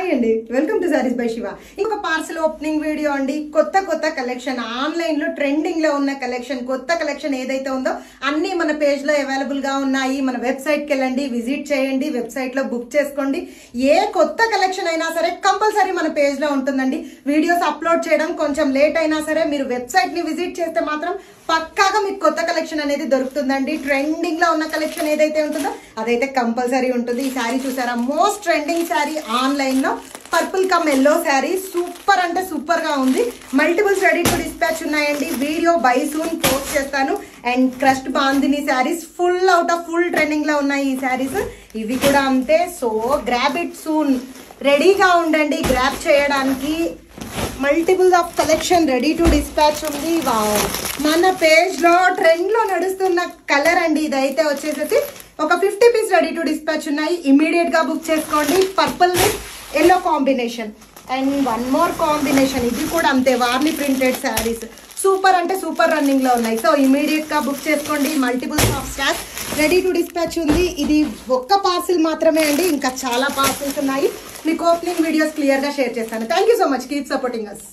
Hi అండి, welcome to saris by Shiva. ఇంకొక parcel opening video అండి. కొత్త కలెక్షన్, ఆన్లైన్ లో ట్రెండింగ్ లో ఉన్న కలెక్షన్, కొత్త కలెక్షన్ ఏదైతే ఉందో అన్ని మన పేజ్ లో అవైలబుల్ గా ఉన్నాయి. మన వెబ్సైట్ కి వెళ్ళండి, విజిట్ చేయండి, వెబ్సైట్ లో బుక్ చేసుకోండి. ఏ కొత్త కలెక్షన్ అయినా సరే కంపల్సరీ మన పేజ్ లో ఉంటుందండి. వీడియోస్ అప్లోడ్ చేయడం కొంచెం లేట్ అయినా సరే మీరు వెబ్సైట్ ని విజిట్ చేస్తే మాత్రం పక్కాగా మీకు కొత్త కలెక్షన్ అనేది దొరుకుతుందండి. ట్రెండింగ్ లో ఉన్న కలెక్షన్ ఏదైతే ఉంటుందో అదైతే కంపల్సరీ ఉంటుంది. ఈ శారీ చూసారా, మోస్ట్ ట్రెండింగ్ శారీ ఆన్లైన్ లో purple come yellow sari. Super అంటే సూపర్ గా ఉంది. మల్టిపుల్స్ రెడీ టు డిస్పాచ్ ఉన్నాయండి. వీడియో బై సూన్ పోస్ట్ చేస్తాను. And crust bandhani saris full out of full trending లో ఉన్నాయి ఈ శారీస్. ఇవి కూడా అంతే. సో గ్రాబ్ ఇట్ సూన్, రెడీగా ఉండండి గ్రాబ్ చేయడానికి. Multiples of collection ready to dispatch ఉంది. మన పేజ్ లో ట్రెండ్ లో నడుస్తున్న కలర్ అండి ఇదైతే. వచ్చేసేసి ఒక 50 పీస్ రెడీ టు డిస్పాచ్ ఉన్నాయి. ఇమీడియట్ గా బుక్ చేసుకోండి. Purple with yellow combination and one more combination. ఇది కూడా అంతే, వార్లీ ప్రింటెడ్ శారీస్. సూపర్ అంటే సూపర్ రన్నింగ్ లో ఉన్నాయి. సో ఇమీడియట్ గా బుక్ చేసుకోండి. Multiples of stock ready to dispatch ఉంది. ఇది ఒక్క పార్సిల్ మాత్రమే అండి, ఇంకా చాలా పార్సిల్స్ ఉన్నాయి. మీకు ఓపెనింగ్ వీడియోస్ క్లియర్ గా షేర్ చేస్తాను. Thank you so much, keep supporting us.